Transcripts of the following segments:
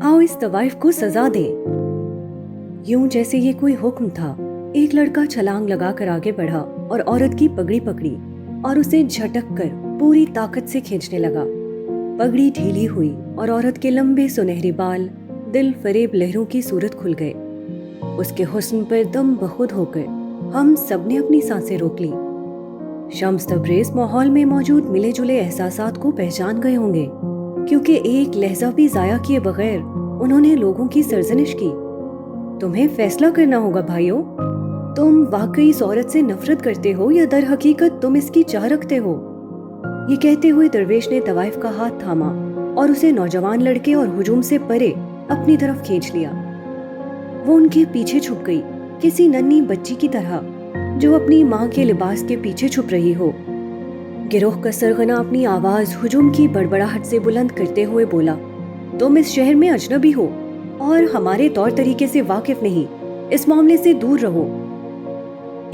आओ इस तवाइफ को सजा दें। यूं जैसे ये कोई हुक्म था, एक लड़का छलांग लगाकर आगे बढ़ा और औरत की पगड़ी पकड़ी और उसे झटक कर पूरी ताकत से खींचने लगा। पगड़ी ढीली हुई और औरत के लंबे सुनहरे बाल दिल फरेब लहरों की सूरत खुल गए। उसके हुस्न पर दम बखुद होकर हम सबने अपनी सांसें रोक ली। शम्स तबरेज़ माहौल में मौजूद मिले जुले एहसासात को पहचान गए होंगे, क्योंकि एक लहजा भी जाया किए बगैर उन्होंने लोगों की सरजनिश की। तुम्हें फैसला करना होगा भाइयों, तुम वाकई इस औरत से नफरत करते हो या दर हकीकत तुम इसकी चाह रखते हो। ये कहते हुए दरवेश ने तवाइफ का हाथ थामा और उसे नौजवान लड़के और हुजूम से परे अपनी तरफ खींच लिया। वो उनके पीछे छुप गई, किसी नन्ही बच्ची की तरह जो अपनी माँ के लिबास के पीछे छुप रही हो। गिरोह का सरगना अपनी आवाज हुजूम की बड़बड़ाहट से बुलंद करते हुए बोला, तुम इस शहर में अजनबी हो और हमारे तौर तरीके से वाकिफ नहीं, इस मामले से दूर रहो।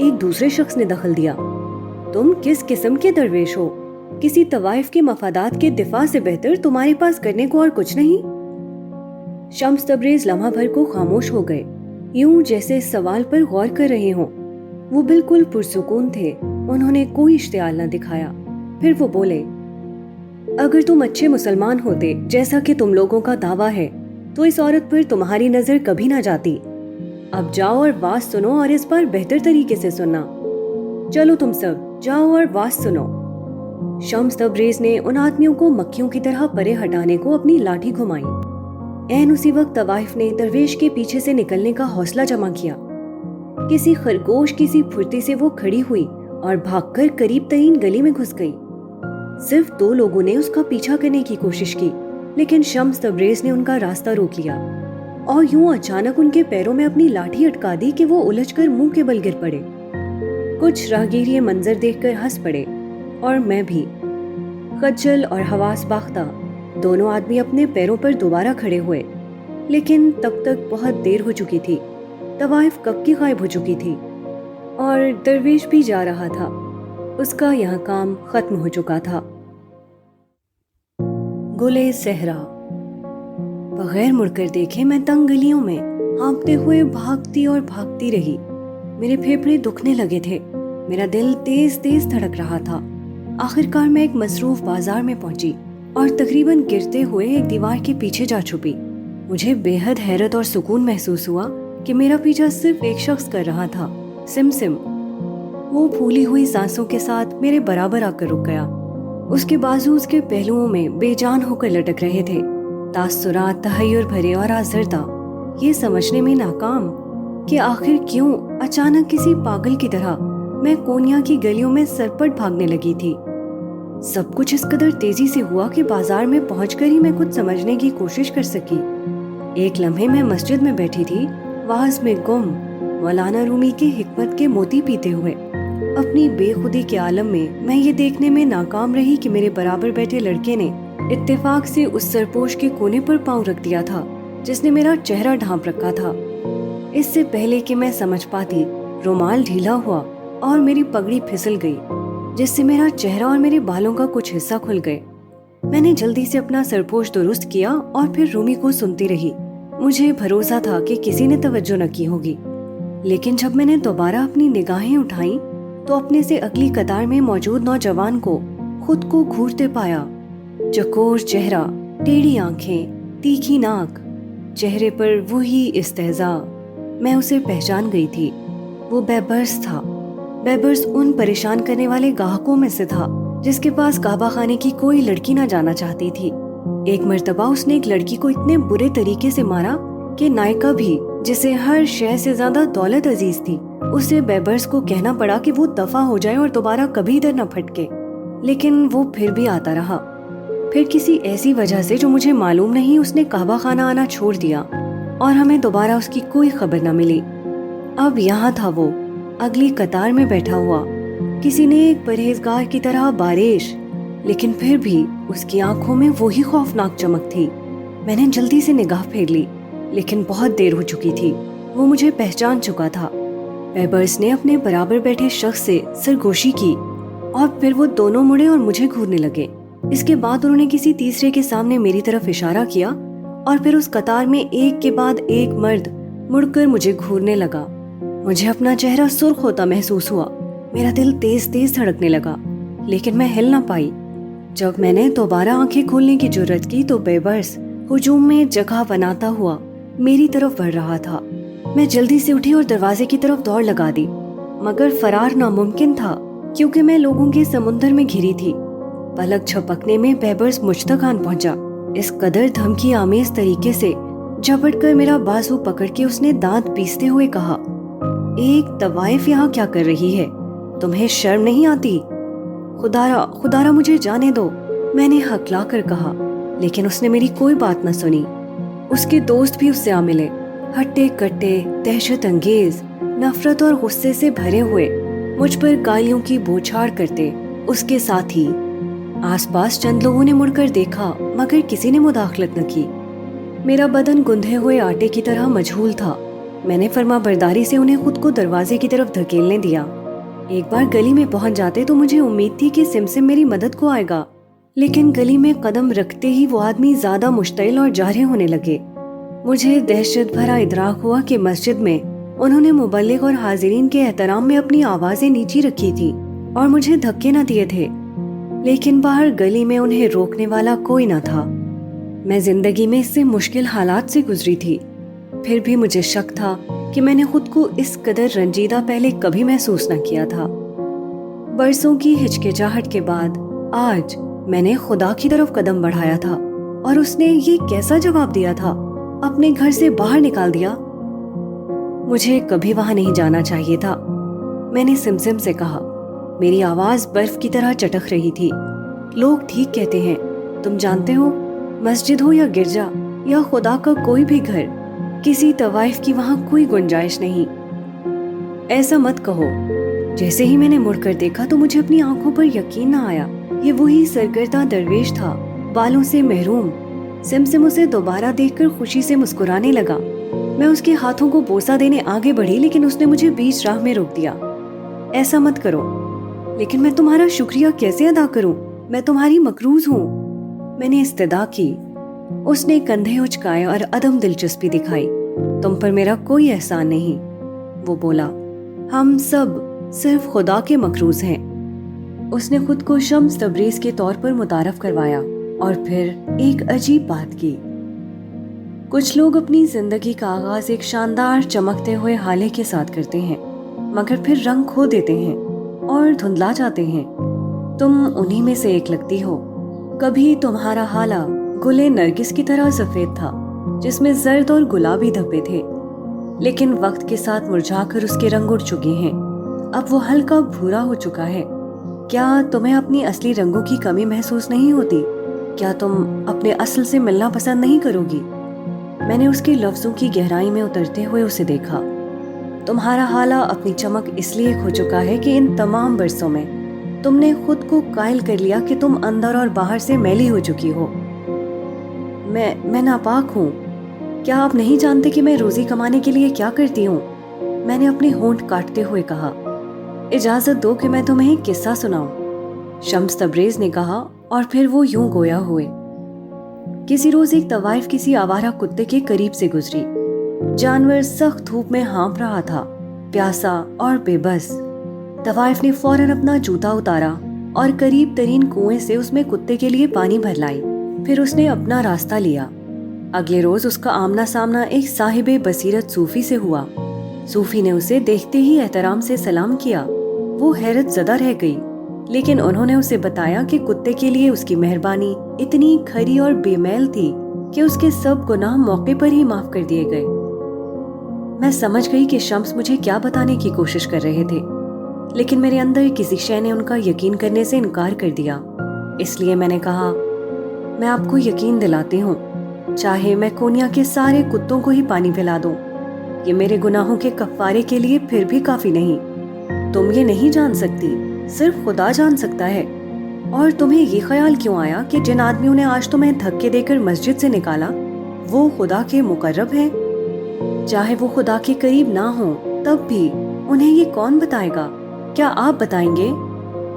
एक दूसरे शख्स ने दखल दिया, तुम किस किस्म के दरवेश हो? किसी तवाइफ के मफादात के दिफा से बेहतर तुम्हारे पास करने को और कुछ नहीं। शम्स तबरेज़ लम्हा भर को खामोश हो गए, यूं जैसे इस सवाल पर गौर कर रहे हों। वो बिल्कुल पुरसुकून थे, उन्होंने कोई इश्तियाल न दिखाया। फिर वो बोले, अगर तुम अच्छे मुसलमान होते जैसा कि तुम लोगों का दावा है, तो इस औरत पर तुम्हारी नजर कभी ना जाती। अब जाओ और बात सुनो, और इस बार बेहतर तरीके से सुनना। चलो तुम सब जाओ और बात सुनो। शम्स तबरेज़ ने उन आदमियों को मक्खियों की तरह परे हटाने को अपनी लाठी घुमाई। ऐन उसी वक्त तवाइफ ने दरवेश के पीछे से निकलने का हौसला जमा किया। किसी खरगोश की सी फुर्ती से वो खड़ी हुई और भागकर करीब तरीन गली में घुस गई। सिर्फ 2 लोगों ने उसका पीछा करने की कोशिश की, लेकिन शम्स तबरेज़ ने उनका रास्ता रोक लिया और यूं अचानक उनके पैरों में अपनी लाठी अटका दी कि वो उलझकर मुंह के बल गिर पड़े। कुछ राहगीर ये मंजर देखकर हंस पड़े और मैं भी। खज्जल और हवास बाख्ता दोनों आदमी अपने पैरों पर दोबारा खड़े हुए, लेकिन तब तक बहुत देर हो चुकी थी। तवाइफ कब की गायब हो चुकी थी और दरवेश भी जा रहा था। उसका यहाँ काम खत्म हो चुका था। गुले सहरा। बगैर मुड़कर देखे मैं तंग गलियों में हाँफते हुए भागती और भागती रही। मेरे फेफड़े दुखने लगे थे, मेरा दिल तेज तेज धड़क रहा था। आखिरकार मैं एक मसरूफ बाजार में पहुंची और तकरीबन गिरते हुए एक दीवार के पीछे जा छुपी। मुझे बेहद हैरत और सुकून महसूस हुआ कि मेरा पीछा सिर्फ एक शख्स कर रहा था, सिमसिम। वो फूली हुई सांसों के साथ मेरे बराबर आकर रुक गया। उसके बाजू उसके पहलुओं में बेजान होकर लटक रहे थे, तासुरात तहय्युर भरे और आज़रदा, ये समझने में नाकाम कि आखिर क्यों अचानक किसी पागल की तरह मैं कोनिया की गलियों में सरपट भागने लगी थी। सब कुछ इस कदर तेजी से हुआ कि बाजार में पहुंचकर ही मैं कुछ समझने की कोशिश कर सकी। एक लम्हे मैं मस्जिद में बैठी थी, वाज में गुम, मौलाना रूमी के हिकमत के मोती पीते हुए। अपनी बेखुदी के आलम में मैं ये देखने में नाकाम रही कि मेरे बराबर बैठे लड़के ने इत्तेफाक से उस सरपोश के कोने पर पांव रख दिया था जिसने मेरा चेहरा ढांप रखा था। इससे पहले कि मैं समझ पाती, रुमाल ढीला हुआ और मेरी पगड़ी फिसल गई, जिससे मेरा चेहरा और मेरे बालों का कुछ हिस्सा खुल गए। मैंने जल्दी से अपना सरपोश दुरुस्त किया और फिर रूमी को सुनती रही। मुझे भरोसा था कि किसी ने तवज्जो न की होगी, लेकिन जब मैंने दोबारा अपनी निगाहें उठाई तो अपने से अगली कतार में मौजूद नौजवान को खुद को घूरते पाया। चकोर चेहरा, टेढ़ी आंखें, तीखी नाक, चेहरे पर वही इस्तेहज़ा। मैं उसे पहचान गई थी। वो बेबर्स था। बेबर्स उन परेशान करने वाले गाहकों में से था जिसके पास काबा खाने की कोई लड़की ना जाना चाहती थी। एक मर्तबा उसने एक लड़की को इतने बुरे तरीके से मारा कि नायका भी, जिसे हर शय से ज्यादा दौलत अजीज थी, उसे बेबर्स को कहना पड़ा कि वो दफा हो जाए और दोबारा कभी इधर न फटके। लेकिन वो फिर भी आता रहा। फिर किसी ऐसी वजह से जो मुझे मालूम नहीं, उसने काबा खाना आना छोड़ दिया और हमें दोबारा उसकी कोई खबर न मिली। अब यहाँ था वो, अगली कतार में बैठा हुआ, किसी ने एक परहेजगार की तरह बारिश, लेकिन फिर भी उसकी आंखों में वही खौफनाक चमक थी। मैंने जल्दी से निगाह फेर ली, लेकिन बहुत देर हो चुकी थी। वो मुझे पहचान चुका था। बेबर्स ने अपने बराबर बैठे शख्स से सरगोशी की और फिर वो दोनों मुड़े और मुझे घूरने लगे। इसके बाद उन्होंने किसी तीसरे के सामने मेरी तरफ इशारा किया اور پھر اس قطار میں ایک کے بعد ایک مرد مڑ کر مجھے گھورنے لگا۔ مجھے اپنا چہرہ سرخ ہوتا محسوس ہوا، میرا دل تیز تیز دھڑکنے لگا، لیکن میں ہل نہ پائی۔ جب میں نے دوبارہ آنکھیں کھولنے کی جرت کی تو بیبرس ہجوم میں جگہ بناتا ہوا میری طرف بڑھ رہا تھا۔ میں جلدی سے اٹھی اور دروازے کی طرف دوڑ لگا دی، مگر فرار ناممکن تھا کیونکہ میں لوگوں کے سمندر میں گھری تھی۔ پلک جھپکنے میں بیبرس مجھ تک آن پہنچا، اس قدر دھمکی آمیز طریقے سے جھپٹ کر میرا بازو پکڑ کے اس نے دانت پیستے ہوئے کہا، ایک طوائف یہاں کیا کر رہی ہے؟ تمہیں شرم نہیں آتی؟ خدارا مجھے جانے دو، میں نے ہکلا کر کہا، لیکن اس نے میری کوئی بات نہ سنی۔ اس کے دوست بھی اس سے آ ملے، ہٹے کٹے، دہشت انگیز، نفرت اور غصے سے بھرے ہوئے، مجھ پر گالیوں کی بوچھاڑ کرتے۔ اس کے ساتھ ہی آس پاس چند لوگوں نے مڑ کر دیکھا، مگر کسی نے مداخلت نہ کی۔ میرا بدن گندھے ہوئے آٹے کی طرح مجھول تھا۔ میں نے فرما برداری سے انہیں خود کو دروازے کی طرف دھکیلنے دیا۔ ایک بار گلی میں پہنچ جاتے تو مجھے امید تھی کہ سمسم میری مدد کو آئے گا، لیکن گلی میں قدم رکھتے ہی وہ آدمی زیادہ مشتعل اور جارحے ہونے لگے۔ مجھے دہشت بھرا ادراک ہوا کہ مسجد میں انہوں نے مبلغ اور حاضرین کے احترام میں اپنی آوازیں نیچی رکھی تھی اور مجھے دھکے نہ دیے تھے، لیکن باہر گلی میں انہیں روکنے والا کوئی نہ تھا۔ میں زندگی میں اس سے مشکل حالات سے گزری تھی، پھر بھی مجھے شک تھا کہ میں نے خود کو اس قدر رنجیدہ پہلے کبھی محسوس نہ کیا تھا۔ برسوں کی ہچکچاہٹ کے بعد آج میں نے خدا کی طرف قدم بڑھایا تھا، اور اس نے یہ کیسا جواب دیا تھا؟ اپنے گھر سے باہر نکال دیا۔ مجھے کبھی وہاں نہیں جانا چاہیے تھا، میں نے سمسم سے کہا۔ میری آواز برف کی طرح چٹک رہی تھی۔ لوگ ٹھیک کہتے ہیں، تم جانتے ہو، مسجد ہو یا گرجا یا خدا کا کوئی بھی گھر، کسی طوائف کی وہاں کوئی گنجائش نہیں۔ ایسا مت کہو۔ جیسے ہی میں نے مڑ کر دیکھا تو مجھے اپنی آنکھوں پر یقین نہ آیا۔ یہ وہی سرگردہ درویش تھا، بالوں سے محروم۔ سمسم اسے دوبارہ دیکھ کر خوشی سے مسکرانے لگا۔ میں اس کے ہاتھوں کو بوسہ دینے آگے بڑھی، لیکن اس نے مجھے بیچ راہ میں روک دیا۔ ایسا مت کرو۔ لیکن میں تمہارا شکریہ کیسے ادا کروں؟ میں تمہاری مقروض ہوں، میں نے استدعا کی۔ اس نے کندھے اچکائے اور عدم دلچسپی دکھائی۔ تم پر میرا کوئی احسان نہیں، وہ بولا، ہم سب صرف خدا کے مقروض ہیں۔ اس نے خود کو شمس تبریز کے طور پر متعارف کروایا اور پھر ایک عجیب بات کی۔ کچھ لوگ اپنی زندگی کا آغاز ایک شاندار چمکتے ہوئے حالے کے ساتھ کرتے ہیں، مگر پھر رنگ کھو دیتے ہیں اور دھندلا جاتے ہیں۔ تم انہی میں سے ایک لگتی ہو۔ کبھی تمہارا حالہ گلے نرگس کی طرح سفید تھا، جس میں زرد اور گلابی دھبے تھے، لیکن وقت کے ساتھ مرجھا کر اس کے رنگ اڑ چکے ہیں۔ اب وہ ہلکا بھورا ہو چکا ہے۔ کیا تمہیں اپنی اصلی رنگوں کی کمی محسوس نہیں ہوتی؟ کیا تم اپنے اصل سے ملنا پسند نہیں کرو گی؟ میں نے اس کے لفظوں کی گہرائی میں اترتے ہوئے اسے دیکھا۔ تمہارا حالہ اپنی چمک اس لیے کھو چکا ہے کہ ان تمام برسوں میں تم نے خود کو قائل کر لیا کہ تم اندر اور باہر سے میلی ہو چکی ہو۔ میں ناپاک ہوں۔ کیا آپ نہیں جانتے کہ میں روزی کمانے کے لیے کیا کرتی ہوں؟ میں نے اپنے ہونٹ کاٹتے ہوئے کہا۔ اجازت دو کہ میں تمہیں ایک قصہ سناؤں، شمس تبریز نے کہا، اور پھر وہ یوں گویا ہوئے۔ کسی روز ایک طوائف کسی آوارہ کتے کے قریب سے گزری۔ جانور سخت دھوپ میں ہانپ رہا تھا، پیاسا اور بے بس۔ طوائف نے فوراً اپنا جوتا اتارا اور قریب ترین کنویں سے اس میں کتے کے لیے پانی بھر لائی۔ پھر اس نے اپنا راستہ لیا۔ اگلے روز اس کا آمنا سامنا ایک صاحب بصیرت صوفی سے ہوا۔ صوفی نے اسے دیکھتے ہی احترام سے سلام کیا۔ وہ حیرت زدہ رہ گئی، لیکن انہوں نے اسے بتایا کہ کتے کے لیے اس کی مہربانی اتنی کھری اور بے میل تھی کہ اس کے سب گناہ موقع پر ہی معاف کر دیے گئے۔ میں سمجھ گئی کہ شمس مجھے کیا بتانے کی کوشش کر رہے تھے، لیکن میرے اندر کسی شے نے ان کا یقین کرنے سے انکار کر دیا۔ اس لیے میں نے کہا، میں آپ کو یقین دلاتی ہوں، چاہے میں کونیا کے سارے کتوں کو ہی پانی پلا دوں، یہ میرے گناہوں کے کفارے کے لیے پھر بھی کافی نہیں۔ تم یہ نہیں جان سکتی، صرف خدا جان سکتا ہے۔ اور تمہیں یہ خیال کیوں آیا کہ جن آدمیوں نے آج تمہیں دھکے دے کر مسجد سے نکالا وہ خدا کے مقرب ہیں؟ چاہے وہ خدا کے قریب نہ ہوں تب بھی انہیں یہ کون بتائے گا؟ کیا آپ بتائیں گے؟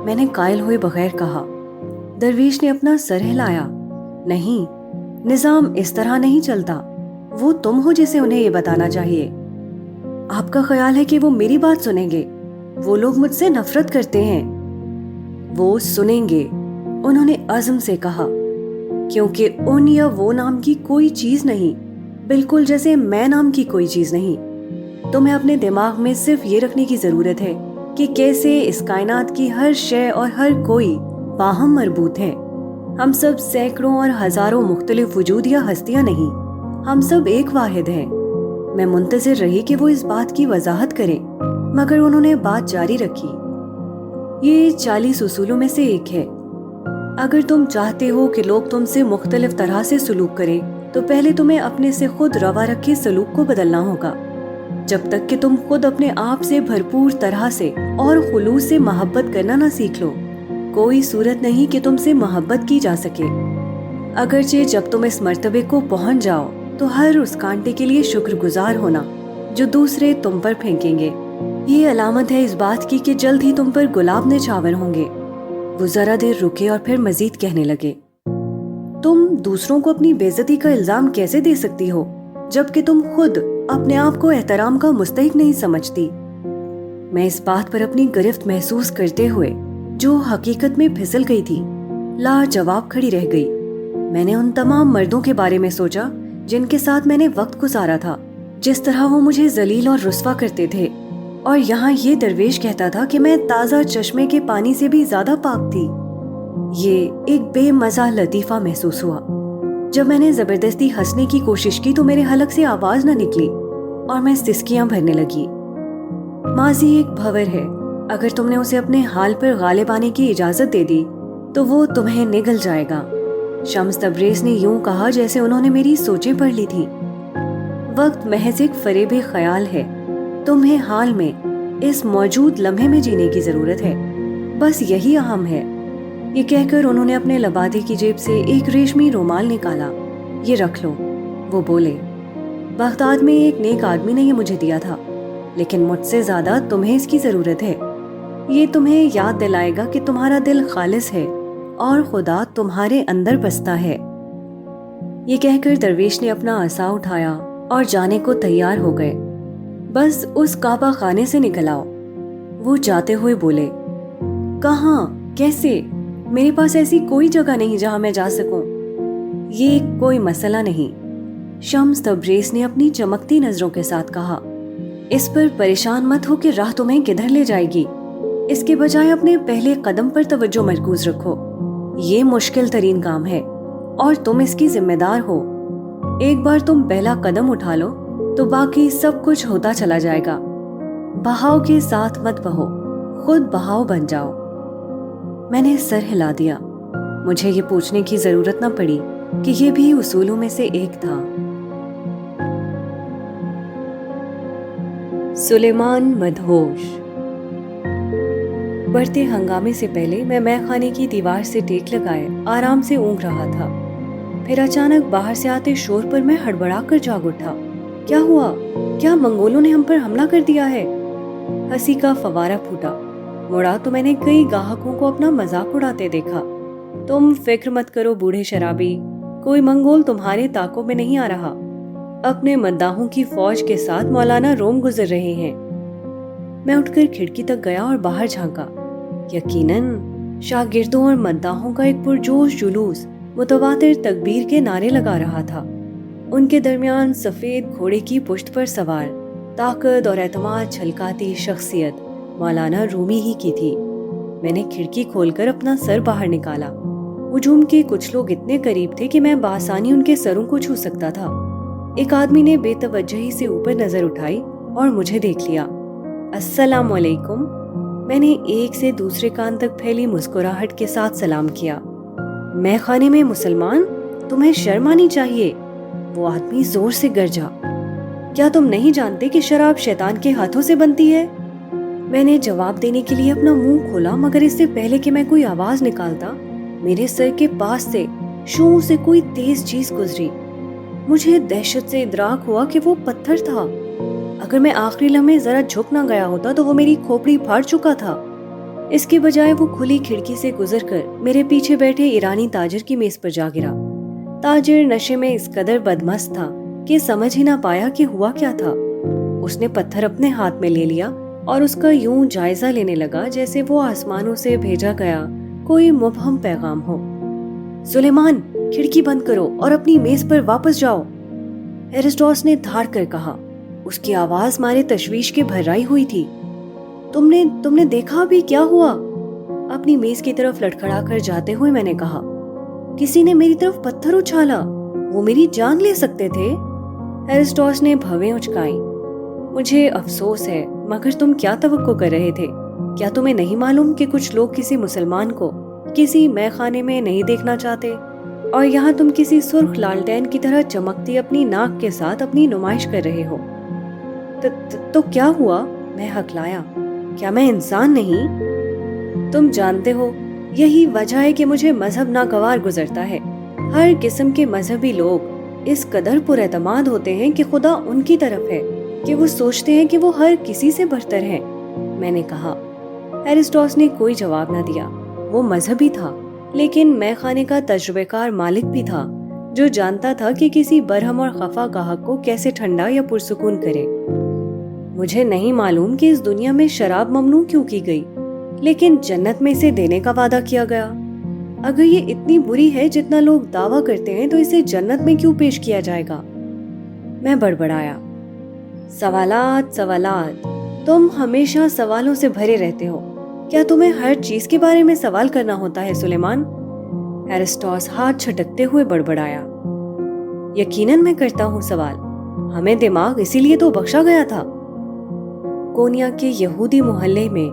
میں نے قائل ہوئے بغیر کہا۔ درویش نے اپنا سر ہلایا۔ نہیں، نظام اس طرح نہیں چلتا. وہ تم ہو جسے انہیں یہ بتانا چاہیے. آپ کا خیال ہے کہ وہ میری بات سنیں گے؟ وہ لوگ مجھ سے نفرت کرتے ہیں. وہ سنیں گے، انہوں نے عزم سے کہا، کیونکہ ان یا وہ نام کی کوئی چیز نہیں، بالکل جیسے میں نام کی کوئی چیز نہیں. تمہیں اپنے دماغ میں صرف یہ رکھنے کی ضرورت ہے کہ کیسے اس کائنات کی ہر شے اور ہر کوئی باہم مربوط ہے. ہم سب سینکڑوں اور ہزاروں مختلف وجود یا ہستیاں نہیں، ہم سب ایک واحد ہیں. میں منتظر رہی کہ وہ اس بات کی وضاحت کریں، مگر انہوں نے بات جاری رکھی. یہ 40 اصولوں میں سے ایک ہے. اگر تم چاہتے ہو کہ لوگ تم سے مختلف طرح سے سلوک کریں تو پہلے تمہیں اپنے سے خود روا رکھے سلوک کو بدلنا ہوگا. جب تک کہ تم خود اپنے آپ سے بھرپور طرح سے اور خلوص سے محبت کرنا نہ سیکھ لو، کوئی صورت نہیں کہ تم سے محبت کی جا سکے. اگرچہ جب تم اس مرتبے کو پہنچ جاؤ تو ہر اس کانٹے کے لیے شکر گزار ہونا جو دوسرے تم پر پھینکیں گے. یہ علامت ہے اس بات کی کہ جلد ہی تم پر گلاب نچھاور ہوں گے. وہ ذرا دیر رکے اور پھر مزید کہنے لگے، تم دوسروں کو اپنی بے عزتی کا الزام کیسے دے سکتی ہو جبکہ تم خود اپنے آپ کو احترام کا مستحق نہیں سمجھتی؟ میں اس بات پر اپنی گرفت محسوس کرتے ہوئے، جو حقیقت میں پھسل گئی تھی، لاجواب کھڑی رہ گئی. میں نے ان تمام مردوں کے بارے میں سوچا جن کے ساتھ میں نے وقت گزارا تھا، جس طرح وہ مجھے ذلیل اور رسوا کرتے تھے، اور یہاں یہ درویش کہتا تھا کہ میں تازہ چشمے کے پانی سے بھی زیادہ پاک تھی. یہ ایک بے مزہ لطیفہ محسوس ہوا. جب میں نے زبردستی ہنسنے کی کوشش کی تو میرے حلق سے آواز نہ نکلی اور میں سسکیاں بھرنے لگی. ماضی ایک بھور ہے، اگر تم نے اسے اپنے حال پر غالب آنے کی اجازت دے دی تو وہ تمہیں نگل جائے گا. شمس تبریز نے یوں کہا جیسے انہوں نے میری سوچیں پڑھ لی تھی. وقت محض ایک فریب خیال ہے. تمہیں حال میں اس موجود لمحے میں جینے کی ضرورت ہے، بس یہی اہم ہے. یہ کہہ کر انہوں نے اپنے لبادے کی جیب سے ایک ریشمی رومال نکالا. یہ رکھ لو. وہ بولے، بغداد میں ایک نیک آدمی نے یہ مجھے دیا تھا، لیکن مجھ سے زیادہ تمہیں اس کی ضرورت ہے. یہ تمہیں یاد دلائے گا کہ تمہارا دل خالص ہے اور خدا تمہارے اندر بستا ہے. یہ کہہ کر درویش نے اپنا عصا اٹھایا اور جانے کو تیار ہو گئے. بس اس کعبہ خانے سے نکل آؤ. وہ جاتے ہوئے بولے، کہاں؟ کیسے؟ میرے پاس ایسی کوئی جگہ نہیں جہاں میں جا سکوں. یہ کوئی مسئلہ نہیں، شمس تبریز نے اپنی چمکتی نظروں کے ساتھ کہا. اس پر پریشان مت ہو کہ راہ تمہیں کدھر لے جائے گی. اس کے بجائے اپنے پہلے قدم پر توجہ مرکوز رکھو. یہ مشکل ترین کام ہے اور تم اس کی ذمہ دار ہو. ایک بار تم پہلا قدم اٹھا لو تو باقی سب کچھ ہوتا چلا جائے گا. بہاؤ کے ساتھ مت بہو، خود بہاؤ بن جاؤ. میں نے سر ہلا دیا. مجھے یہ پوچھنے کی ضرورت نہ پڑی کہ یہ بھی اصولوں میں سے ایک تھا. سلیمان مدہوش. بڑھتے ہنگامے سے پہلے میں مے خانے کی دیوار سے ٹیک لگائے آرام سے اونگ رہا تھا. پھر اچانک باہر سے آتے شور پر میں ہڑبڑا کر جاگ اٹھا. کیا ہوا؟ کیا منگولوں نے ہم پر حملہ کر دیا ہے؟ ہنسی کا فوارہ پھوٹا. مڑا تو میں نے کئی گاہکوں کو اپنا مذاق اڑاتے دیکھا. تم فکر مت کرو بوڑھے شرابی، کوئی منگول تمہارے طاقوں میں نہیں آ رہا. اپنے مداحوں کی فوج کے ساتھ مولانا روم گزر رہے ہیں. میں اٹھ کر کھڑکی تک گیا اور باہر جھانکا. یقیناً شاگردوں اور مداحوں کا ایک پرجوش جلوس متواتر تکبیر کے نعرے لگا رہا تھا. ان کے درمیان سفید گھوڑے کی پشت پر سوار طاقت اور اعتماد چھلکاتی شخصیت مولانا رومی ہی کی تھی. میں نے کھڑکی کھول کر اپنا سر باہر نکالا. ہجوم کے کچھ لوگ اتنے قریب تھے کہ میں بآسانی ان کے سروں کو چھو سکتا تھا. ایک آدمی نے بے توجہی سے اوپر نظر اٹھائی اور مجھے دیکھ لیا. السلام علیکم. میں نے ایک سے دوسرے کان تک پھیلی مسکراہٹ کے ساتھ سلام کیا. میں خانے میں مسلمان؟ تمہیں شرم آنی چاہیے. وہ آدمی زور سے گرجا. کیا تم نہیں جانتے کہ شراب شیطان کے ہاتھوں سے بنتی ہے؟ میں نے جواب دینے کے لیے اپنا منہ کھولا، مگر اس سے پہلے کہ میں کوئی آواز نکالتا میرے سر کے پاس سے شوں سے کوئی تیز چیز گزری. مجھے دہشت سے ادراک ہوا کہ وہ پتھر تھا. اگر میں آخری لمحے ذرا جھک نہ گیا ہوتا تو وہ میری کھوپڑی پھاڑ چکا تھا. اس کے بجائے وہ کھلی کھڑکی سے گزر کر میرے پیچھے بیٹھے ایرانی تاجر کی میز پر جا گرا. ताजिर नशे में इस कदर बदमस्त था कि समझ ही ना पाया कि हुआ क्या था। उसने पत्थर अपने हाथ में ले लिया और उसका यूं जायजा लेने लगा जैसे वो आसमानों से भेजा गया कोई मुबहम पैगाम हो। सुलेमान, खिड़की बंद करो और अपनी मेज पर वापस जाओ, एरिस्टॉस ने धाड़ कर कहा। उसकी आवाज मारे तशवीश के भर्राई हुई थी। तुमने देखा अभी क्या हुआ? अपनी मेज की तरफ लड़खड़ा कर जाते हुए मैंने कहा। किसी ने मेरी तरफ पत्थर उछाला, वो मेरी जान ले सकते थे। एरिस्टॉस ने भवें उचकाई। मुझे अफसोस है, मगर तुम क्या तवक्को कर रहे थे? क्या तुम्हें नहीं मालूम कि कुछ लोग किसी मुसलमान को किसी मैखाने में नहीं देखना चाहते, और यहाँ तुम किसी सुर्ख लालटेन की तरह चमकती अपनी नाक के साथ अपनी नुमाइश कर रहे हो। तो क्या हुआ? मैं हकलाया। क्या मैं इंसान नहीं? तुम जानते हो, यही वजह है कि मुझे मजहब नागवार गुजरता है। हर किस्म के मजहबी लोग इस कदर पुरएतमाद होते हैं कि खुदा उनकी तरफ है कि वो सोचते हैं कि वो हर किसी से बरतर हैं। मैंने कहा। एरिस्टॉस ने कोई जवाब न दिया। वो मजहबी था, लेकिन मैखाने का तजुर्बेकार मालिक भी था, जो जानता था कि किसी बरहम और खफा गाहक को कैसे ठंडा या पुरसुकून करे। मुझे नहीं मालूम कि इस दुनिया में शराब ममनू क्यों की गई, लेकिन जन्नत में इसे देने का वादा किया गया। अगर ये इतनी बुरी है जितना लोग दावा करते हैं, तो इसे जन्नत में क्यों पेश किया जाएगा? मैं बड़बड़ाया। सवालात सवालात, तुम हमेशा सवालों से भरे रहते हो। क्या तुम्हें हर चीज के बारे में सवाल करना होता है सुलेमान? एरिस्टॉस हाथ छटकते हुए बड़बड़ाया। यकीनन मैं करता हूँ सवाल, हमें दिमाग इसीलिए तो बख्शा गया था। कोनिया के यहूदी मोहल्ले में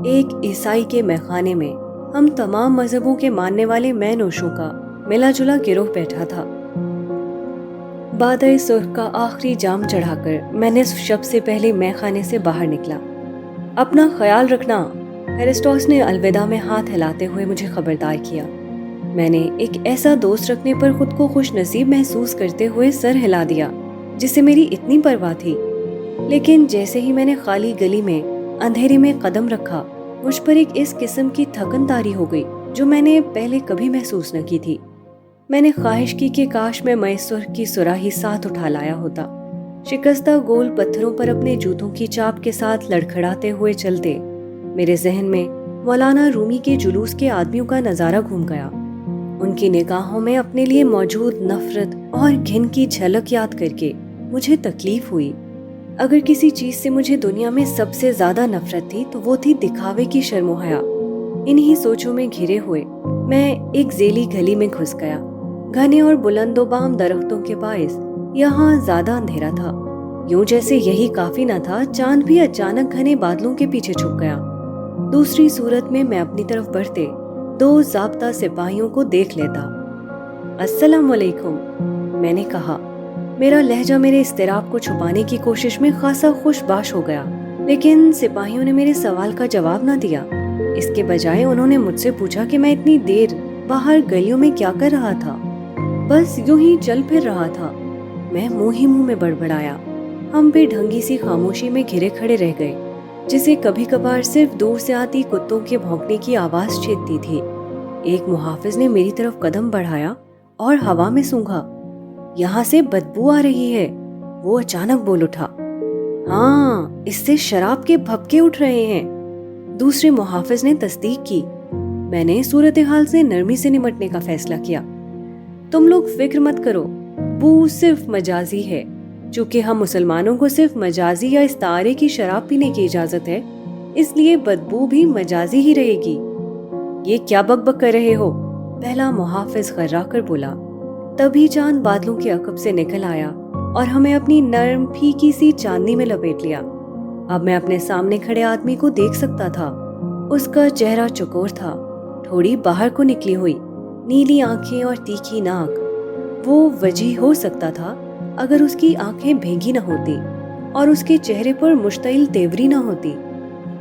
एक ईसाई के मैखाने में हम तमाम मजहबों के मानने वाले मैनोशों का मिला जुला गिरोह बैठा था। बादल सुर्ख का आखिरी जाम चढ़ाकर मैंने शब से पहले मैखाने से बाहर निकला। अपना ख्याल रखना, एरिस्टॉस ने अलविदा में हाथ हिलाते हुए मुझे खबरदार किया। मैंने एक ऐसा दोस्त रखने पर खुद को खुश नसीब महसूस करते हुए सर हिला दिया जिससे मेरी इतनी परवाह थी। लेकिन जैसे ही मैंने खाली गली में अंधेरे में कदम रखा, मुझ पर एक इस किस्म की थकन तारी हो गई जो मैंने पहले कभी महसूस न की थी। मैंने ख्वाहिश की कि काश मैं मैसूर की सुराही साथ उठा लाया होता। शिकस्ता गोल पत्थरों पर अपने जूतों की चाप के साथ लड़खड़ाते हुए चलते मेरे जहन में मौलाना रूमी के जुलूस के आदमियों का नजारा घूम गया। उनकी निगाहों में अपने लिए मौजूद नफरत और घिन की झलक याद करके मुझे तकलीफ हुई। अगर किसी चीज से मुझे दुनिया में सबसे ज्यादा नफरत थी तो वो थी दिखावे की शर्मो हया। इन्हीं सोचों में घिरे हुए मैं एक ज़ेली गली में घुस गया। घने और बुलंदोबाम दरख्तों के बायस यहाँ ज्यादा अंधेरा था, यूं जैसे यही काफी न था, चांद भी अचानक घने बादलों के पीछे छुप गया। दूसरी सूरत में मैं अपनी तरफ बढ़ते दो ज़ाब्ता सिपाहियों को देख लेता। अस्सलाम वालेकुम, मैंने कहा। मेरा लहजा मेरे इस्तिराब को छुपाने की कोशिश में खासा खुशबाश हो गया, लेकिन सिपाहियों ने मेरे सवाल का जवाब न दिया। इसके बजाय उन्होंने मुझसे पूछा कि मैं इतनी देर बाहर गलियों में क्या कर रहा था। बस यूं ही चल फिर रहा था। मैं मुंह ही मुंह में बड़बड़ाया। हम बेढंगी सी खामोशी में घिरे खड़े रह गए, जिसे कभी कभार सिर्फ दूर से आती कुत्तों के भौंकने की आवाज छेदती थी। एक मुहाफिज ने मेरी तरफ कदम बढ़ाया और हवा में सूंघा। यहाँ से बदबू आ रही है, वो अचानक बोल उठा। हाँ, इससे शराब के भपके उठ रहे हैं। दूसरे मुहाफिज ने तस्दीक की। मैंने सूरत हाल से नरमी से निमटने का फैसला किया। तुम लोग फिक्र मत करो, बू सिर्फ मजाजी है। चूंकि हम मुसलमानों को सिर्फ मजाजी या इस्तारे की शराब पीने की इजाजत है, इसलिए बदबू भी मजाजी ही रहेगी। ये क्या बकबक कर रहे हो? पहला मुहाफिज खर्रा कर बोला। तभी चांद बादलों के अकब से निकल आया और हमें अपनी नरम फीकी सी चांदनी में लपेट लिया। अब मैं अपने सामने खड़े आदमी को देख सकता था। उसका चेहरा चकोर था, थोड़ी बाहर को निकली हुई, नीली आंखें और तीखी नाक। वो वजीह हो सकता था अगर उसकी आंखें भीगी न होती और उसके चेहरे पर मुश्तइल तेवरी न होती।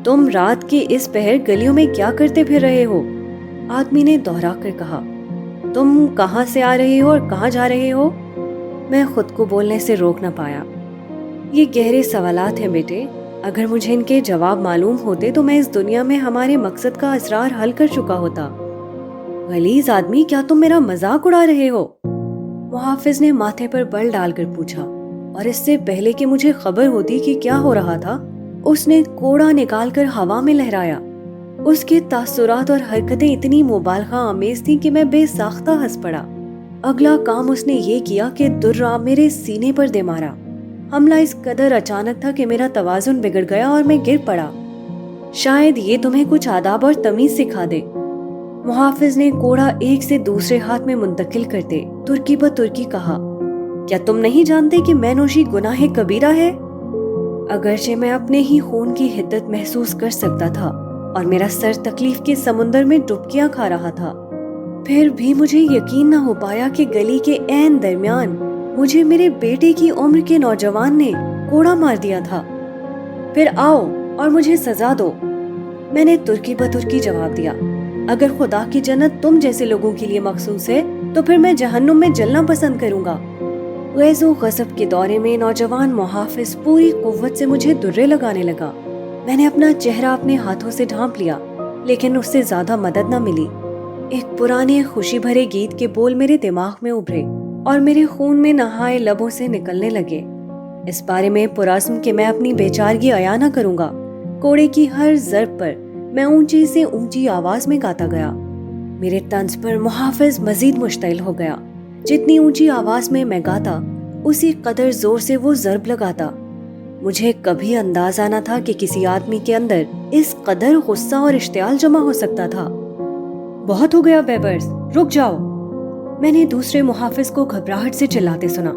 तुम रात के इस पहर गलियों में क्या करते फिर रहे हो? आदमी ने दोहरा कर कहा। तुम कहाँ से आ रहे हो और कहाँ जा रहे हो? मैं खुद को बोलने से रोक न पाया। ये गहरे सवालात हैं बेटे। अगर मुझे इनके जवाब मालूम होते तो मैं इस दुनिया में हमारे मकसद का असरार हल कर चुका होता। गलीज आदमी, क्या तुम मेरा मजाक उड़ा रहे हो? मुहाफिज ने माथे पर बल डालकर पूछा, और इससे पहले कि मुझे खबर होती कि क्या हो रहा था, उसने कोड़ा निकालकर हवा में लहराया। उसके तासुरात और हरकतें इतनी मुबालगा आमेज थीं कि मैं बेसाख्ता हंस पड़ा। अगला काम उसने ये किया कि दुर्रा मेरे सीने पर दे मारा। हमला इस कदर अचानक था कि मेरा तवाजुन बिगड़ गया और मैं गिर पड़ा। शायद ये तुम्हें कुछ आदाब और तमीज सिखा दे। मुहाफिज ने कोड़ा एक से दूसरे हाथ में मुंतकिल करते तुर्की ब तुर्की कहा, क्या तुम नहीं जानते कि मैनोशी गुनाह कबीरा है? अगरचे मैं अपने ही खून की हिद्दत महसूस कर सकता था और मेरा सर तकलीफ के समुंदर में डुबकियां खा रहा था, फिर भी मुझे यकीन न हो पाया कि गली के ऐन दरमियान मुझे मेरे बेटे की उम्र के नौजवान ने कोड़ा मार दिया था। फिर आओ और मुझे सजा दो, मैंने तुर्की ब तुर्की जवाब दिया। अगर खुदा की जन्नत तुम जैसे लोगों के लिए मखसूस है तो फिर मैं जहन्नुम में जलना पसंद करूंगा। गैज़ो गज़ब के दौरे में नौजवान मुहाफिज पूरी कुव्वत से मुझे दुर्रे लगाने लगा। मैंने अपना चेहरा अपने हाथों से ढांप लिया, लेकिन उससे ज्यादा मदद न मिली। एक पुराने खुशी भरे गीत के बोल मेरे दिमाग में उभरे और मेरे खून में नहाए लबों से निकलने लगे। इस बारे में पुराज़्म कि मैं अपनी बेचारगी अया न करूंगा। कोड़े की हर ज़र्ब पर मैं ऊंची से ऊंची आवाज में गाता गया। मेरे तंज पर मुहाफिज मजीद मुश्तइल हो गया। जितनी ऊंची आवाज में मैं गाता, उसी कदर जोर से वो ज़र्ब लगाता। मुझे कभी अंदाजा न था कि किसी आदमी के अंदर इस कदर गुस्सा और इश्तियाल जमा हो सकता था। बहुत हो गया बेबर्स, रुक जाओ, मैंने दूसरे मुहाफिज को घबराहट से चिल्लाते सुना।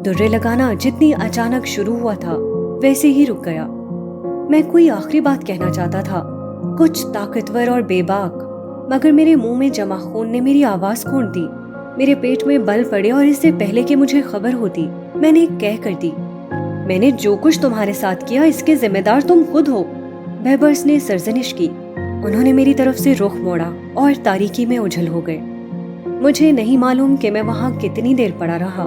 दुर्रे लगाना जितनी अचानक शुरू हुआ था वैसे ही रुक गया। मैं कोई आखिरी बात कहना चाहता था, कुछ ताकतवर और बेबाक, मगर मेरे मुंह में जमा खून ने मेरी आवाज खोल दी। मेरे पेट में बल पड़े और इससे पहले कि मुझे खबर होती मैंने एक कह कर दी, मैंने जो कुछ तुम्हारे साथ किया इसके जिम्मेदार तुम खुद हो। बेबर्स ने सरजनिश की। उन्होंने मेरी तरफ से रुख मोड़ा और तारीकी में उझल हो गए। मुझे नहीं मालूम कि मैं वहां कितनी देर पड़ा रहा।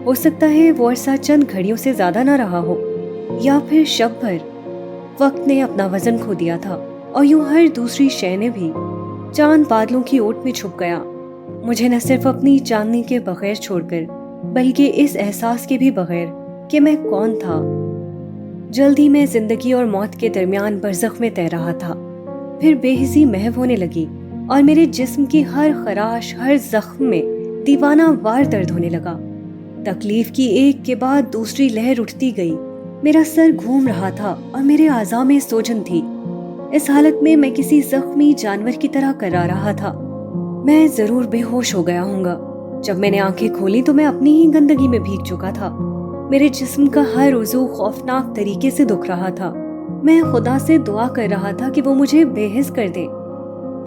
हो सकता है वो अरसा चंद घड़ियों से ज्यादा ना रहा हो, या फिर शब भर। वक्त ने अपना वजन खो दिया था और यूं हर दूसरी शय ने भी। चांद बादलों की ओट में छुप गया, मुझे न सिर्फ अपनी चांदनी के बगैर छोड़कर बल्कि इस एहसास के भी बगैर कि मैं कौन था। जल्दी मैं जिंदगी और मौत के दरमियान बरज़ख में तैर रहा था। फिर बेहिसी महव होने लगी और मेरे जिस्म की हर खराश, हर जख्म में दीवाना वार दर्द होने लगा। तकलीफ की एक के बाद दूसरी लहर उठती गई। मेरा सर घूम रहा था और मेरे आज़ा में सोजन थी। इस हालत में मैं किसी जख्मी जानवर की तरह कररा रहा था। मैं जरूर बेहोश हो गया हूँगा। जब मैंने आंखें खोली तो मैं अपनी ही गंदगी में भीग चुका था। मेरे जिस्म का हर उज़ू खौफनाक तरीके से दुख रहा था। मैं खुदा से दुआ कर रहा था कि वो मुझे बेहिस कर दे।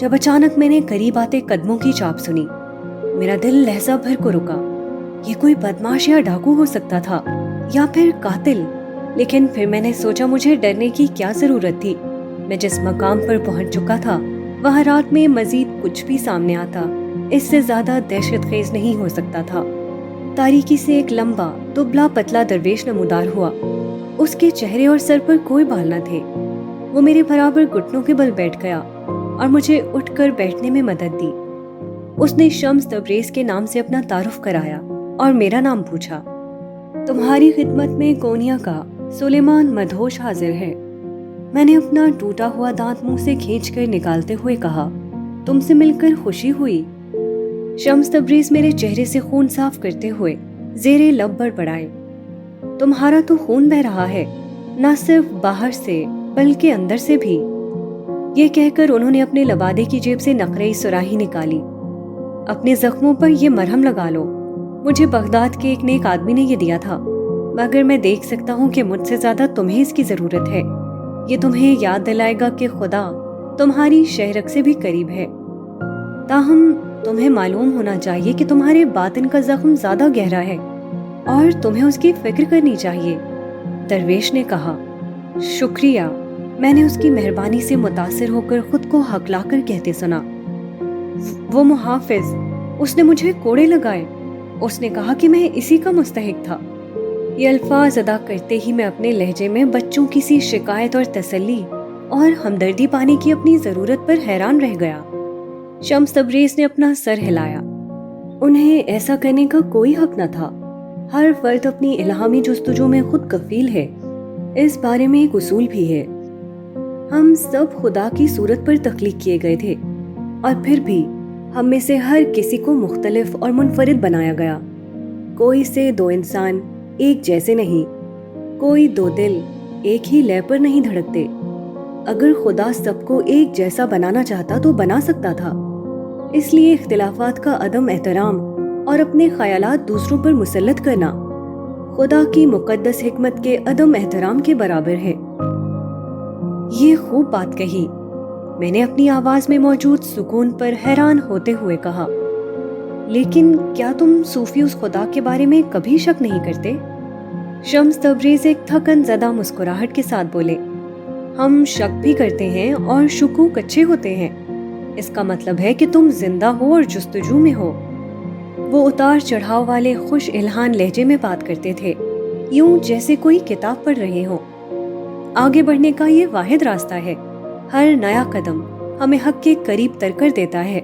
जब अचानक मैंने करीब आते कदमों की चाप सुनी, मेरा दिल लहजा भर को रुका। ये कोई बदमाश या डाकू हो सकता था या फिर कातिल, लेकिन फिर मैंने सोचा मुझे डरने की क्या जरूरत थी। मैं जिस मकाम पर पहुंच चुका था वहां रात में मजीद कुछ भी सामने आता इससे ज्यादा दहशतखेज नहीं हो सकता था। तारीकी से एक लंबा दुबला पतला दरवेश नमूदार हुआ। उसके चेहरे और सर पर कोई बाल न थे। वो मेरे बराबर घुटनों के बल बैठ गया और मुझे उठकर बैठने में मदद दी। उसने शम्स तबरेज के नाम से अपना तारुफ कराया और मेरा नाम पूछा। तुम्हारी खिदमत में कोनिया का सुलेमान मदहोश हाजिर है। मैंने अपना टूटा हुआ दांत मुंह से खींचकर निकालते हुए कहा, तुमसे मिलकर खुशी हुई। शम्स तबरेज मेरे चेहरे से खून साफ करते हुए जेरे लब बड़बड़ाए, तुम्हारा तो खून बह रहा है, न सिर्फ बाहर से बल्कि अंदर से भी। ये कहकर उन्होंने अपने लबादे की जेब से नकरई सुराही निकाली। अपने जख्मों पर ये मरहम लगा लो। मुझे बगदाद के एक नेक आदमी ने ये दिया था, मगर मैं देख सकता हूँ कि मुझसे ज्यादा तुम्हें इसकी जरूरत है। ये तुम्हें याद दिलाएगा कि खुदा तुम्हारी शहरक से भी करीब है। ताहम तुम्हें मालूम होना चाहिए कि तुम्हारे बातिन का जख्म ज्यादा गहरा है और तुम्हें उसकी फिक्र करनी चाहिए। दरवेश ने कहा, शुक्रिया। मैंने उसकी मेहरबानी से मुतासिर होकर खुद को हकलाकर कहते सुना, वो मुहाफिज, उसने मुझे कोड़े लगाए। उसने कहा कि मैं इसी का मुस्तहिक था। ये अल्फाज अदा करते ही मैं अपने लहजे में बच्चों की सी शिकायत और तसल्ली और हमदर्दी पाने की अपनी जरूरत पर हैरान रह गया। शम्स तबरेज ने अपना सर हिलाया। انہیں ایسا کرنے کا کوئی حق نہ تھا. ہر فرد اپنی الہامی جستجو میں خود کفیل ہے. اس بارے میں ایک اصول بھی ہے. ہم سب خدا کی صورت پر تخلیق کیے گئے تھے، اور پھر بھی ہم میں سے ہر کسی کو مختلف اور منفرد بنایا گیا. کوئی سے دو انسان ایک جیسے نہیں، کوئی دو دل ایک ہی لے پر نہیں دھڑکتے. اگر خدا سب کو ایک جیسا بنانا چاہتا تو بنا سکتا تھا. اس لیے اختلافات کا عدم احترام اور اپنے خیالات دوسروں پر مسلط کرنا خدا کی مقدس حکمت کے عدم احترام کے برابر ہے. یہ خوب بات کہی، میں نے اپنی آواز میں موجود سکون پر حیران ہوتے ہوئے کہا. لیکن کیا تم صوفی اس خدا کے بارے میں کبھی شک نہیں کرتے؟ شمس تبریز ایک تھکن زدہ مسکراہٹ کے ساتھ بولے. ہم شک بھی کرتے ہیں اور شکوک اچھے ہوتے ہیں. اس کا مطلب ہے کہ تم زندہ ہو اور جستجو میں ہو. وہ اتار چڑھاؤ والے خوش الہان لہجے میں بات کرتے تھے، یوں جیسے کوئی کتاب پڑھ رہے ہوں. آگے بڑھنے کا یہ واحد راستہ ہے. ہر نیا قدم ہمیں حق کے قریب تر کر دیتا ہے.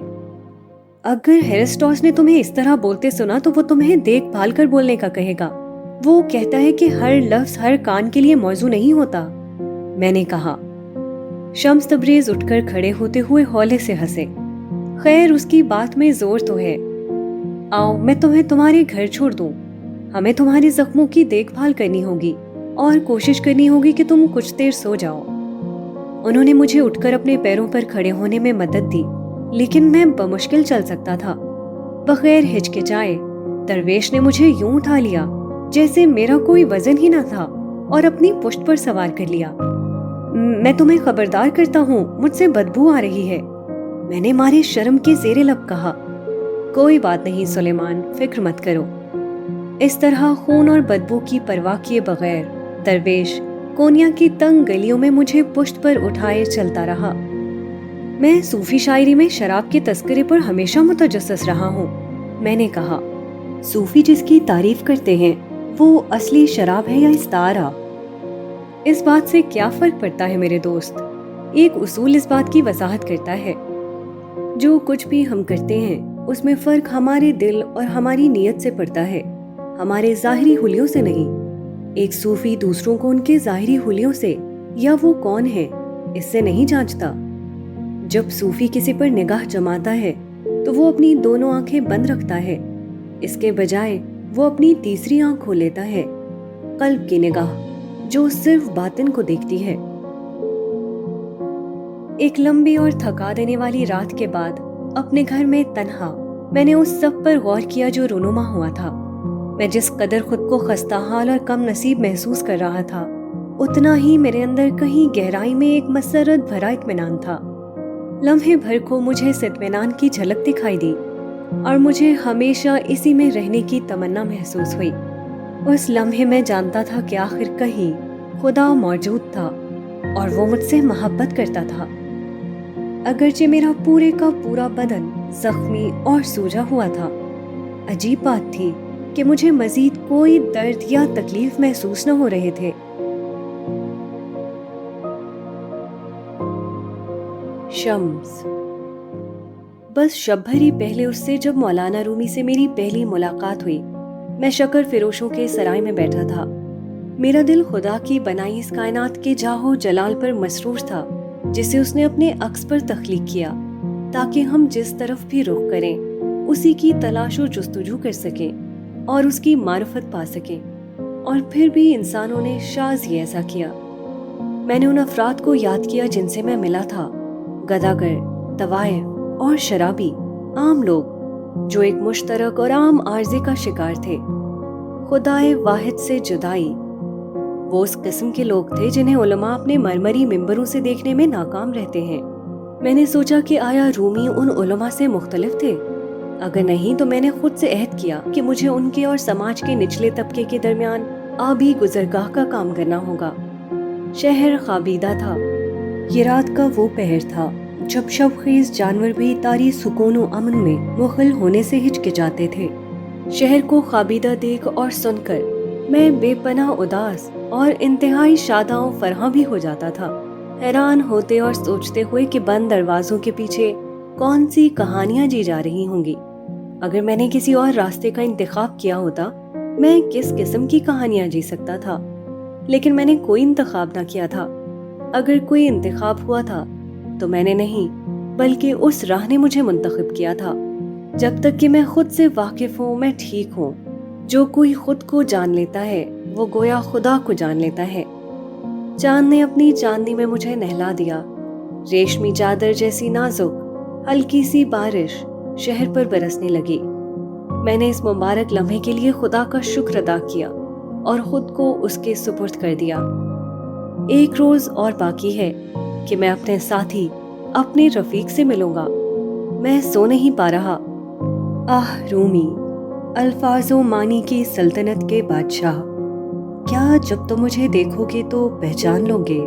اگر ہیرسٹوس نے تمہیں اس طرح بولتے سنا تو وہ تمہیں دیکھ بھال کر بولنے کا کہے گا. وہ کہتا ہے کہ ہر لفظ ہر کان کے لیے موزوں نہیں ہوتا. میں نے کہا. شمس تبریز اٹھ کر کھڑے ہوتے ہوئے ہولے سے ہنسے. خیر، اس کی بات میں زور تو ہے. آؤ میں تمہیں تمہارے گھر چھوڑ دوں. ہمیں تمہارے زخموں کی دیکھ بھال کرنی ہوگی اور کوشش کرنی ہوگی کہ تم کچھ دیر سو جاؤ. انہوں نے مجھے اٹھ کر اپنے پیروں پر کھڑے ہونے میں مدد دی، لیکن میں بمشکل چل سکتا تھا. بغیر ہچکچائے درویش نے مجھے یوں اٹھا لیا جیسے میرا کوئی وزن ہی نہ تھا اور اپنی پشت پر سوار کر لیا. میں تمہیں خبردار کرتا ہوں، مجھ سے بدبو آ رہی ہے. میں نے مارے شرم کے زیر لب کہا. کوئی بات نہیں سلیمان، فکر مت کرو. اس طرح خون اور بدبو کی پرواہ کیے بغیر درویش کونیا کی تنگ گلیوں میں مجھے پشت پر اٹھائے چلتا رہا. میں صوفی شاعری میں شراب کے تذکرے پر ہمیشہ متجسس رہا ہوں. میں نے کہا. صوفی جس کی تعریف کرتے ہیں وہ اصلی شراب ہے یا استعارہ؟ اس بات سے کیا فرق پڑتا ہے میرے دوست؟ ایک اصول اس بات کی وضاحت کرتا ہے. جو کچھ بھی ہم کرتے ہیں اس میں فرق ہمارے دل اور ہماری نیت سے پڑتا ہے، ہمارے ظاہری حلیوں سے نہیں. ایک صوفی دوسروں کو ان کے ظاہری حلیوں سے یا وہ کون ہے اس سے نہیں جانچتا. جب صوفی کسی پر نگاہ جماتا ہے تو وہ اپنی دونوں آنکھیں بند رکھتا ہے. اس کے بجائے وہ اپنی تیسری آنکھ کھول لیتا ہے، قلب کی نگاہ، جو صرف باطن کو دیکھتی ہے. ایک لمبی اور تھکا دینے والی رات کے بعد اپنے گھر میں تنہا میں نے اس سب پر غور کیا جو رونما ہوا تھا. میں جس قدر خود کو خستہ حال اور کم نصیب محسوس کر رہا تھا، اتنا ہی میرے اندر کہیں گہرائی میں ایک مسرت بھرا اطمینان تھا. لمحے بھر کو مجھے اس اطمینان کی جھلک دکھائی دی اور مجھے ہمیشہ اسی میں رہنے کی تمنا محسوس ہوئی. اس لمحے میں جانتا تھا کہ آخر کہیں خدا موجود تھا اور وہ مجھ سے محبت کرتا تھا. اگرچہ میرا پورے کا پورا بدن زخمی اور سوجا ہوا تھا. عجیب بات تھی کہ مجھے مزید کوئی درد یا تکلیف محسوس نہ ہو رہے تھے. شمس. بس شب بھر ہی پہلے اس سے جب مولانا رومی سے میری پہلی ملاقات ہوئی، میں شکر فروشوں کے سرائے میں بیٹھا تھا. میرا دل خدا کی بنائی اس کائنات کے جاہو جلال پر مسرور تھا جسے اس نے اپنے عکس پر تخلیق کیا تاکہ ہم جس طرف بھی رخ کریں اسی کی تلاش و جستجو کر سکیں اور اس کی معرفت پا سکیں. اور پھر بھی انسانوں نے شاذ ہی ایسا کیا. میں نے ان افراد کو یاد کیا جن سے میں ملا تھا، گداگر، طوائف اور شرابی، عام لوگ جو ایک مشترک اور عام عارضے کا شکار تھے، خدائے واحد سے جدائی. وہ اس قسم کے لوگ تھے جنہیں علماء اپنے مرمری ممبروں سے دیکھنے میں ناکام رہتے ہیں. میں نے سوچا کہ آیا رومی ان علماء سے مختلف تھے؟ اگر نہیں تو میں نے خود سے عہد کیا کہ مجھے ان کے اور سماج کے نچلے طبقے کے درمیان آبی گزرگاہ کا کام کرنا ہوگا. شہر خوابیدہ تھا. یہ رات کا وہ پہر تھا جب شب خیز جانور بھی طاری سکون و امن میں مغل ہونے سے ہچکچاتے تھے. شہر کو خوابیدہ دیکھ اور سن کر میں بے پناہ اداس اور انتہائی شاداں و فرحاں بھی ہو جاتا تھا، حیران ہوتے اور سوچتے ہوئے کہ بند دروازوں کے پیچھے کون سی کہانیاں جی جا رہی ہوں گی. اگر میں نے کسی اور راستے کا انتخاب کیا ہوتا میں کس قسم کی کہانیاں جی سکتا تھا، لیکن میں نے کوئی انتخاب نہ کیا تھا۔ اگر کوئی انتخاب ہوا تھا تو میں نے نہیں بلکہ اس راہ نے مجھے منتخب کیا تھا۔ جب تک کہ میں خود سے واقف ہوں میں ٹھیک ہوں۔ جو کوئی خود کو جان لیتا ہے وہ گویا خدا کو جان لیتا ہے۔ چاند نے اپنی چاندنی میں مجھے نہلا دیا۔ ریشمی چادر جیسی نازک ہلکی سی بارش شہر پر برسنے لگی۔ میں نے اس مبارک لمحے کے لیے خدا کا شکر ادا کیا اور خود کو اس کے سپرد کر دیا۔ ایک روز اور باقی ہے کہ میں اپنے ساتھی، اپنے رفیق سے ملوں گا۔ میں سو نہیں پا رہا۔ رومی، الفاظ و معنی کی سلطنت کے بادشاہ، کیا جب تم مجھے دیکھو گے تو پہچان لو گے